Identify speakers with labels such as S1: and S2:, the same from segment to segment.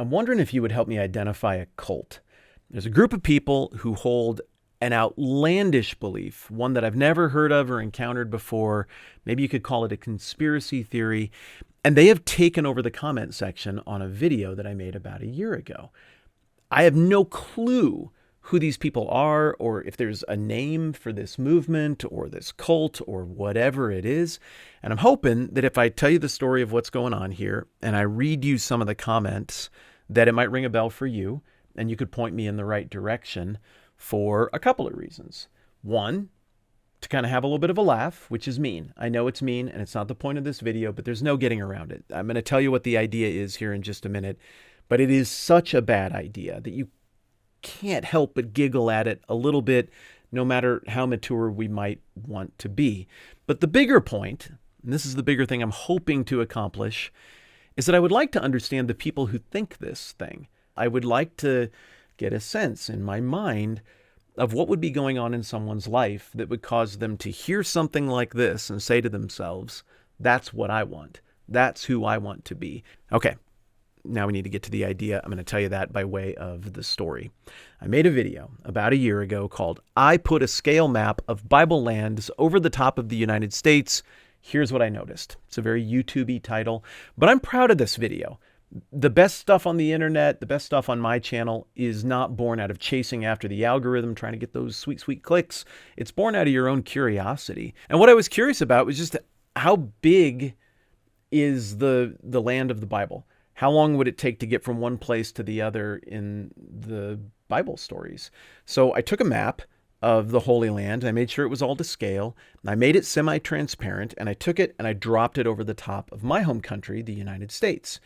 S1: I'm wondering if you would help me identify a cult. There's a group of people who hold an outlandish belief, one that I've never heard of or encountered before. Maybe you could call it a conspiracy theory. And they have taken over the comment section on a video that I made about a year ago. I have no clue who these people are, or if there's a name for this movement or this cult or whatever it is. And I'm hoping that if I tell you the story of what's going on here and I read you some of the comments, that it might ring a bell for you and you could point me in the right direction for a couple of reasons. One, to kind of have a little bit of a laugh, which is mean. I know it's mean and it's not the point of this video, but there's no getting around it. I'm going to tell you what the idea is here in just a minute, but it is such a bad idea that you can't help but giggle at it a little bit, no matter how mature we might want to be. But the bigger point, and this is the bigger thing I'm hoping to accomplish, is that I would like to understand the people who think this thing. I would like to get a sense in my mind of what would be going on in someone's life that would cause them to hear something like this and say to themselves, that's what I want. That's who I want to be. Okay. Now we need to get to the idea. I'm going to tell you that by way of the story. I made a video about a year ago called I Put a Scale Map of Bible Lands Over the Top of the United States. Here's what I noticed. It's a very YouTube-y title, but I'm proud of this video. The best stuff on the internet, the best stuff on my channel is not born out of chasing after the algorithm, trying to get those sweet, sweet clicks. It's born out of your own curiosity. And what I was curious about was just how big is the land of the Bible? How long would it take to get from one place to the other in the Bible stories? So I took a map of the Holy Land. I made sure it was all to scale. I made it semi-transparent, and I took it and I dropped it over the top of my home country, the United States.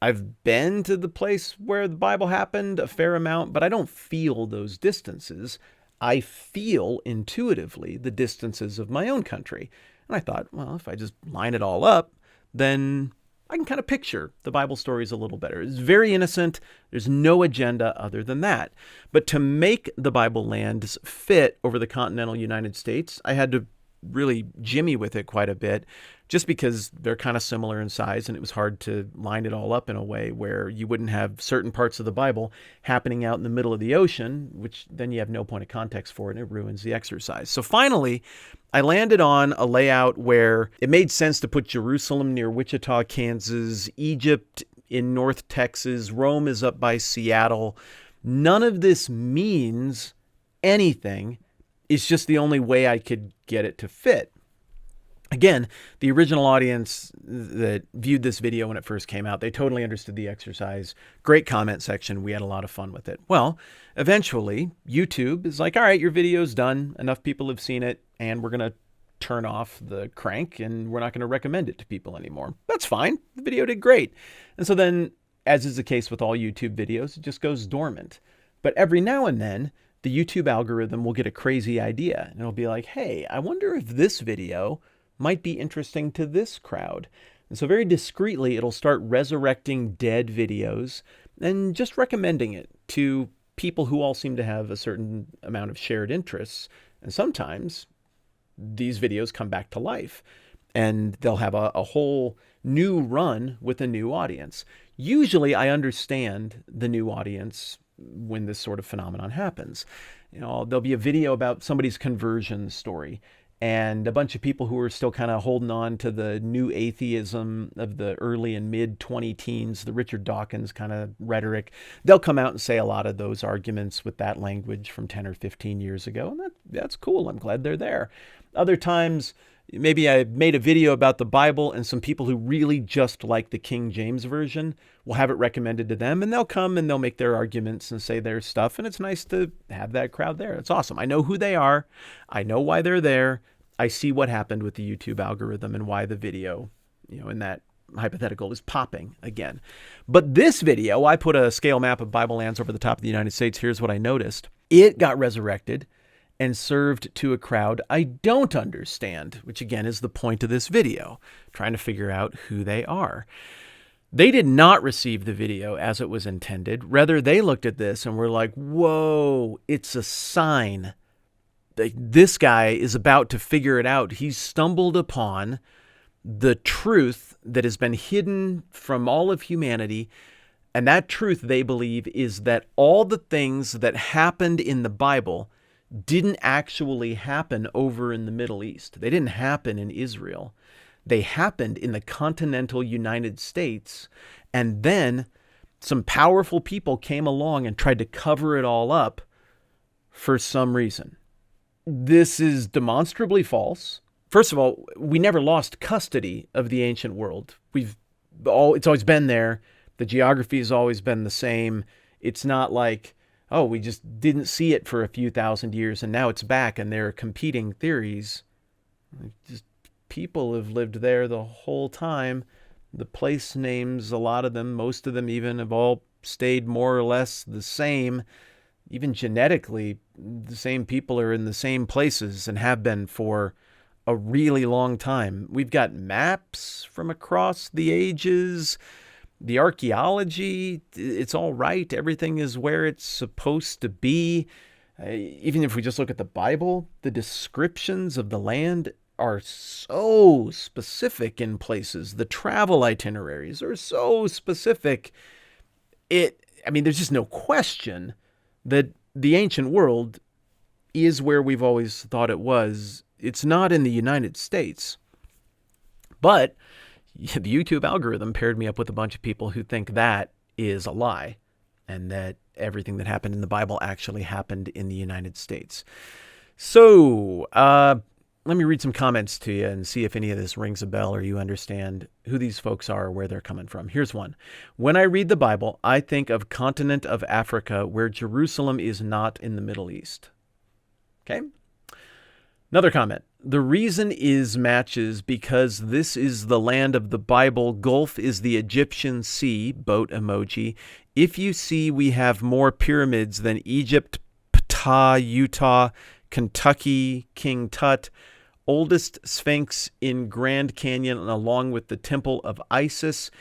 S1: I've been to the place where the Bible happened a fair amount, but I don't feel those distances. I feel intuitively the distances of my own country. And I thought, well, if I just line it all up, then I can kind of picture the Bible stories a little better. It's very innocent. There's no agenda other than that. But to make the Bible lands fit over the continental United States, I had to really jimmy with it quite a bit, just because they're kind of similar in size, and it was hard to line it all up in a way where you wouldn't have certain parts of the Bible happening out in the middle of the ocean, which then you have no point of context for it, and it ruins the exercise. So finally, I landed on a layout where it made sense to put Jerusalem near Wichita, Kansas, Egypt in North Texas, Rome is up by Seattle. None of this means anything. It's just the only way I could get it to fit. Again, the original audience that viewed this video when it first came out, they totally understood the exercise. Great comment section. We had a lot of fun with it. Well, eventually, YouTube is like, all right, your video's done. Enough people have seen it, and we're going to turn off the crank, and we're not going to recommend it to people anymore. That's fine. The video did great. And so then, as is the case with all YouTube videos, it just goes dormant. But every now and then, the YouTube algorithm will get a crazy idea, and it'll be like, hey, I wonder if this video might be interesting to this crowd. And so very discreetly, it'll start resurrecting dead videos and just recommending it to people who all seem to have a certain amount of shared interests. And sometimes these videos come back to life, and they'll have a whole new run with a new audience. Usually I understand the new audience when this sort of phenomenon happens. You know, there'll be a video about somebody's conversion story, and a bunch of people who are still kind of holding on to the new atheism of the early and mid 20-teens, the Richard Dawkins kind of rhetoric. They'll come out and say a lot of those arguments with that language from 10 or 15 years ago, and that's cool. I'm glad they're there. Other times, maybe I made a video about the Bible, and some people who really just like the King James Version will have it recommended to them, and they'll come and they'll make their arguments and say their stuff, and it's nice to have that crowd there. It's awesome. I know who they are. I know why they're there. I see what happened with the YouTube algorithm and why the video, in that hypothetical, is popping again. But this video, I put a scale map of Bible lands over the top of the United States. Here's what I noticed. It got resurrected and served to a crowd I don't understand, which again is the point of this video, trying to figure out who they are. They did not receive the video as it was intended. Rather, they looked at this and were like, whoa, it's a sign. This guy is about to figure it out. He's stumbled upon the truth that has been hidden from all of humanity, And that truth, they believe, is that all the things that happened in the Bible didn't actually happen over in the Middle East. They didn't happen in Israel. They happened in the continental United States. And then some powerful people came along and tried to cover it all up for some reason. This is demonstrably false. First of all, we never lost custody of the ancient world. It's always been there. The geography has always been the same. It's not like, oh, we just didn't see it for a few thousand years and now it's back and there are competing theories. Just people have lived there the whole time. The place names, a lot of them, most of them even, have all stayed more or less the same. Even genetically, the same people are in the same places and have been for a really long time. We've got maps from across the ages. The archaeology, it's all right. Everything is where it's supposed to be. Even if we just look at the Bible, the descriptions of the land are so specific in places. The travel itineraries are so specific. There's just no question that the ancient world is where we've always thought it was. It's not in the United States. But the YouTube algorithm paired me up with a bunch of people who think that is a lie and that everything that happened in the Bible actually happened in the United States. So let me read some comments to you and see if any of this rings a bell or you understand who these folks are or where they're coming from. Here's one. When I read the Bible, I think of continent of Africa where Jerusalem is not in the Middle East. Okay. Another comment. The reason is matches because this is the land of the Bible. Gulf is the Egyptian sea, boat emoji. If you see, we have more pyramids than Egypt, Ptah, Utah, Kentucky, King Tut, oldest sphinx in Grand Canyon, along with the temple of Isis.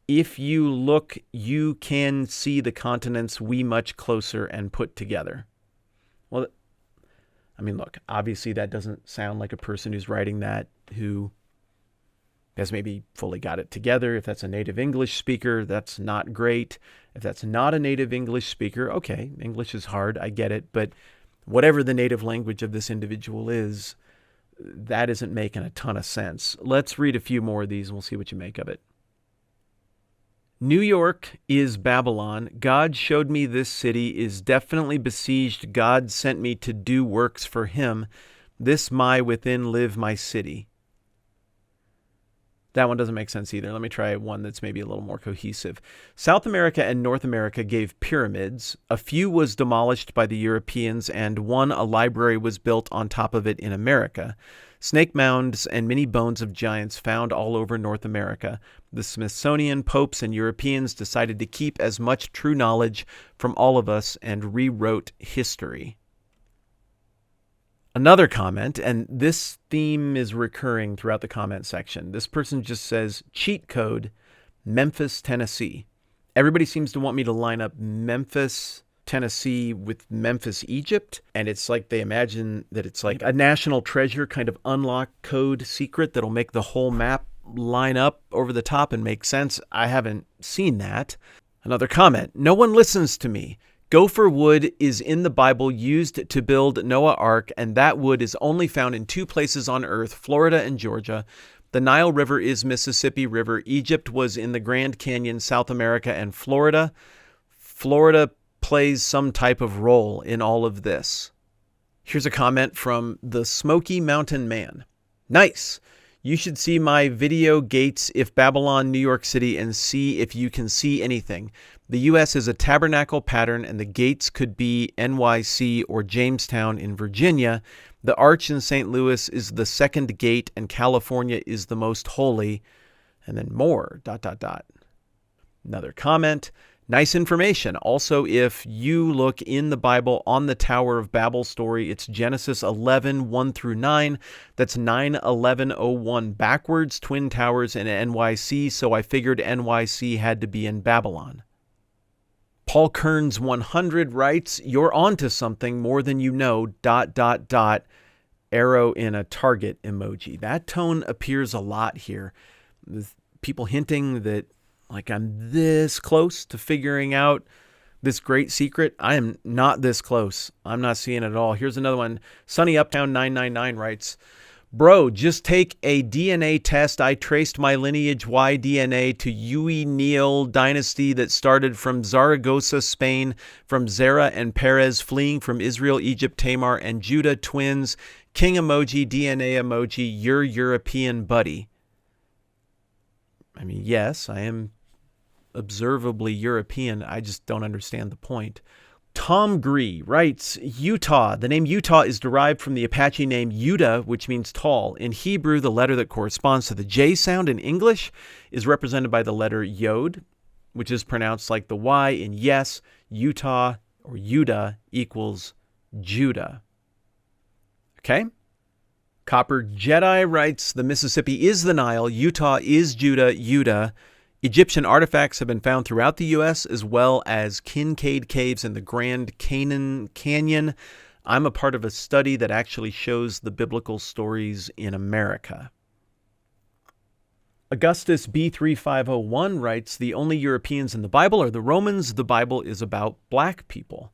S1: If you look, you can see the continents we much closer and put together. Well, look, obviously that doesn't sound like a person who's writing that who has maybe fully got it together. If that's a native English speaker, that's not great. If that's not a native English speaker, okay, English is hard, I get it. But whatever the native language of this individual is, that isn't making a ton of sense. Let's read a few more of these and we'll see what you make of it. New York is Babylon. God showed me this city is definitely besieged. God sent me to do works for him. This my within live my city. That one doesn't make sense either. Let me try one that's maybe a little more cohesive. South America and North America gave pyramids. A few was demolished by the Europeans, and a library was built on top of it in America. Snake mounds and many bones of giants found all over North America. The Smithsonian, popes, and Europeans decided to keep as much true knowledge from all of us and rewrote history. Another comment, and this theme is recurring throughout the comment section. This person just says, cheat code, Memphis, Tennessee. Everybody seems to want me to line up Memphis, Tennessee with Memphis, Egypt. And it's like they imagine that it's like a national treasure kind of unlock code secret that'll make the whole map line up over the top and make sense. I haven't seen that. Another comment, no one listens to me. Gopher wood is in the Bible used to build Noah's Ark, and that wood is only found in two places on earth, Florida and Georgia. The Nile River is Mississippi River. Egypt was in the Grand Canyon, South America, and Florida. Florida plays some type of role in all of this. Here's a comment from the Smoky Mountain Man. Nice. You should see my video Gates if Babylon, New York City, and see if you can see anything. The U.S. is a tabernacle pattern, and the gates could be NYC or Jamestown in Virginia. The arch in St. Louis is the second gate, and California is the most holy. And then more, ... Another comment. Nice information. Also, if you look in the Bible on the Tower of Babel story, it's Genesis 11, 1 through 9. That's 9/11/01 backwards, Twin Towers in NYC, so I figured NYC had to be in Babylon. Paul Kearns 100 writes, you're onto something more than you know, ... arrow in a target emoji. That tone appears a lot here, with people hinting that Like I'm this close to figuring out this great secret. I am not this close. I'm not seeing it at all. Here's another one. Sunny Uptown 999 writes, Bro, just take a DNA test. I traced my lineage Y DNA to Yui Neil dynasty that started from Zaragoza, Spain, from Zerah and Perez fleeing from Israel, Egypt, Tamar, and Judah twins. King emoji, DNA emoji, your European buddy. I mean, yes, I am observably European. I just don't understand the point. Tom Gree writes, Utah. The name Utah is derived from the Apache name Yuda, which means tall. In Hebrew, the letter that corresponds to the J sound in English is represented by the letter Yod, which is pronounced like the Y in yes. Utah or Yuda equals Judah. Okay? Copper Jedi writes, the Mississippi is the Nile. Utah is Judah, Yuda. Egyptian artifacts have been found throughout the U.S. as well as Kincaid Caves in the Grand Canyon. I'm a part of a study that actually shows the biblical stories in America. Augustus B3501 writes, the only Europeans in the Bible are the Romans. The Bible is about black people.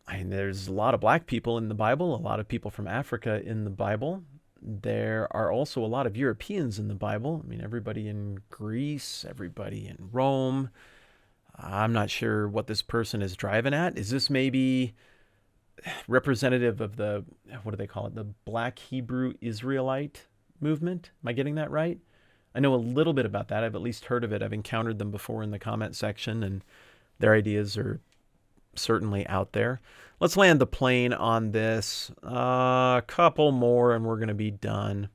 S1: I mean, there's a lot of black people in the Bible, a lot of people from Africa in the Bible. There are also a lot of Europeans in the Bible. I mean, everybody in Greece, everybody in Rome. I'm not sure what this person is driving at. Is this maybe representative of the, what do they call it, the Black Hebrew Israelite movement? Am I getting that right? I know a little bit about that. I've at least heard of it. I've encountered them before in the comment section, and their ideas are certainly out there. Let's land the plane on this. A couple more and we're going to be done.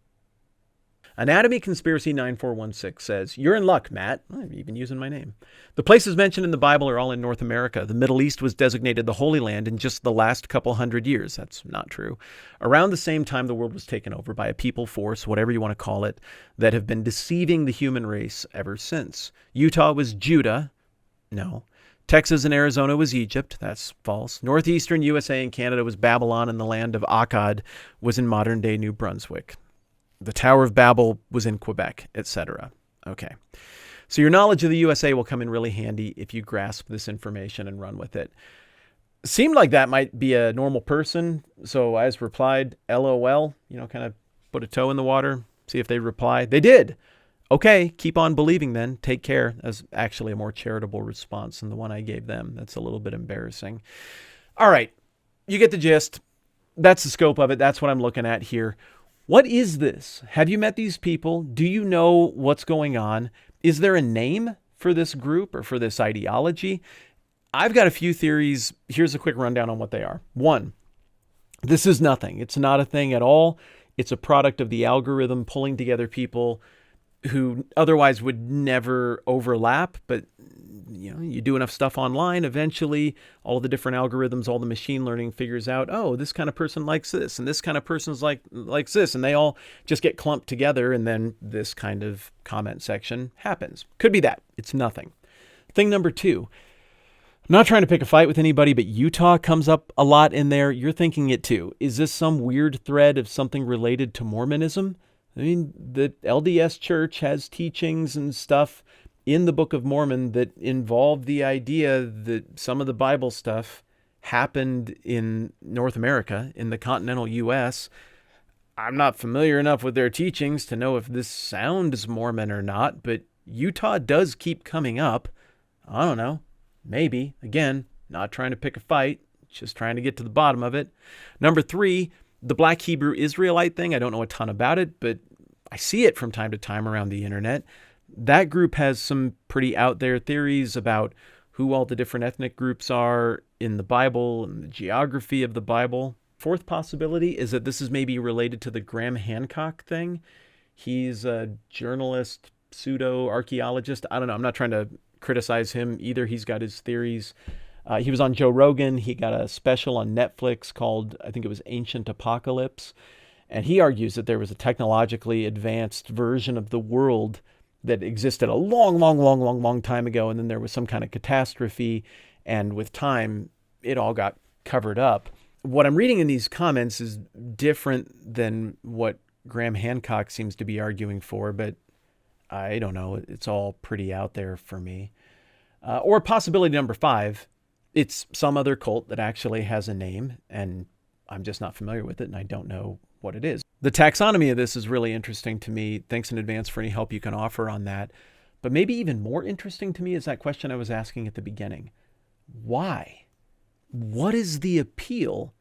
S1: Anatomy Conspiracy 9416 says, you're in luck, Matt. I'm even using my name. The places mentioned in the Bible are all in North America. The Middle East was designated the Holy Land in just the last couple hundred years. That's not true. Around the same time, the world was taken over by a people force, whatever you want to call it, that have been deceiving the human race ever since. Utah was Judah. No. Texas and Arizona was Egypt. That's false. Northeastern USA and Canada was Babylon, and the land of Akkad was in modern-day New Brunswick. The Tower of Babel was in Quebec, etc. Okay. So your knowledge of the USA will come in really handy if you grasp this information and run with it. Seemed like that might be a normal person, so I just replied, LOL, kind of put a toe in the water, see if they reply. They did. Okay, keep on believing then. Take care. That's actually a more charitable response than the one I gave them. That's a little bit embarrassing. All right, you get the gist. That's the scope of it. That's what I'm looking at here. What is this? Have you met these people? Do you know what's going on? Is there a name for this group or for this ideology? I've got a few theories. Here's a quick rundown on what they are. One, this is nothing. It's not a thing at all. It's a product of the algorithm pulling together people who otherwise would never overlap, but you do enough stuff online, eventually all the different algorithms, all the machine learning figures out, oh, this kind of person likes this, and this kind of person's likes this, and they all just get clumped together, and then this kind of comment section happens. Could be that. It's nothing. Thing number two, I'm not trying to pick a fight with anybody, but Utah comes up a lot in there. You're thinking it too. Is this some weird thread of something related to Mormonism? I mean, the LDS Church has teachings and stuff in the Book of Mormon that involve the idea that some of the Bible stuff happened in North America, in the continental U.S. I'm not familiar enough with their teachings to know if this sounds Mormon or not, but Utah does keep coming up. I don't know. Maybe. Again, not trying to pick a fight, just trying to get to the bottom of it. Number three, the Black Hebrew Israelite thing, I don't know a ton about it, but I see it from time to time around the internet. That group has some pretty out there theories about who all the different ethnic groups are in the Bible and the geography of the Bible. Fourth possibility is that this is maybe related to the Graham Hancock thing. He's a journalist, pseudo-archaeologist. I don't know. I'm not trying to criticize him either. He's got his theories. He was on Joe Rogan. He got a special on Netflix called, I think it was Ancient Apocalypse. And he argues that there was a technologically advanced version of the world that existed a long time ago. And then there was some kind of catastrophe. And with time, it all got covered up. What I'm reading in these comments is different than what Graham Hancock seems to be arguing for. But I don't know. It's all pretty out there for me. Or possibility number 5, it's some other cult that actually has a name and I'm just not familiar with it and I don't know what it is. The taxonomy of this is really interesting to me. Thanks in advance for any help you can offer on that. But maybe even more interesting to me is that question I was asking at the beginning. Why? What is the appeal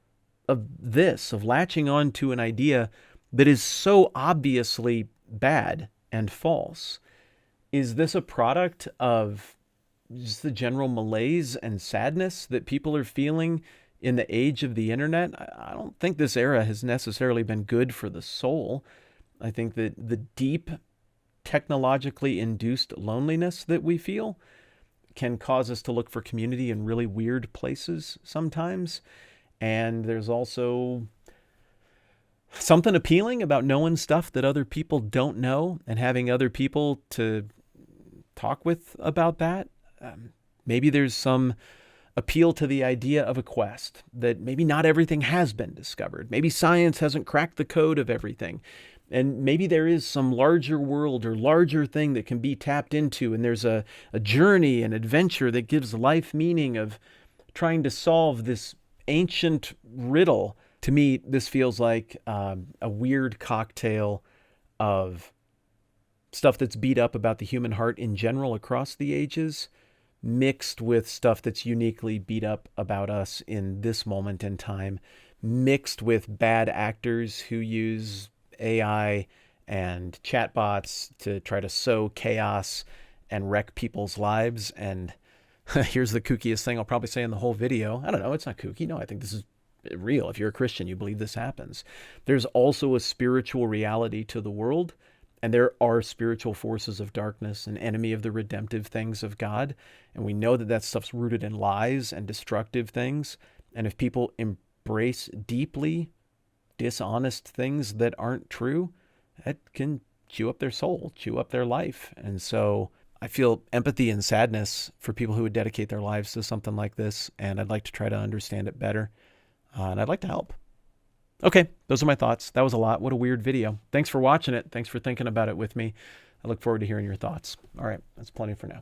S1: of this, of latching on to an idea that is so obviously bad and false? Is this a product of just the general malaise and sadness that people are feeling in the age of the internet? I don't think this era has necessarily been good for the soul. I think that the deep technologically induced loneliness that we feel can cause us to look for community in really weird places sometimes. And there's also something appealing about knowing stuff that other people don't know and having other people to talk with about that. Maybe there's some appeal to the idea of a quest, that maybe not everything has been discovered. Maybe science hasn't cracked the code of everything. And maybe there is some larger world or larger thing that can be tapped into. And there's a journey, an adventure that gives life meaning of trying to solve this ancient riddle. To me, this feels like a weird cocktail of stuff that's beat up about the human heart in general across the ages, mixed with stuff that's uniquely beat up about us in this moment in time, mixed with bad actors who use AI and chatbots to try to sow chaos and wreck people's lives. And here's the kookiest thing I'll probably say in the whole video. I don't know, it's not kooky. No, I think this is real. If you're a Christian, you believe this happens. There's also a spiritual reality to the world. And there are spiritual forces of darkness, an enemy of the redemptive things of God. And we know that that stuff's rooted in lies and destructive things. And if people embrace deeply dishonest things that aren't true, that can chew up their soul, chew up their life. And so I feel empathy and sadness for people who would dedicate their lives to something like this. And I'd like to try to understand it better. And I'd like to help. Okay, those are my thoughts. That was a lot. What a weird video. Thanks for watching it. Thanks for thinking about it with me. I look forward to hearing your thoughts. All right, that's plenty for now.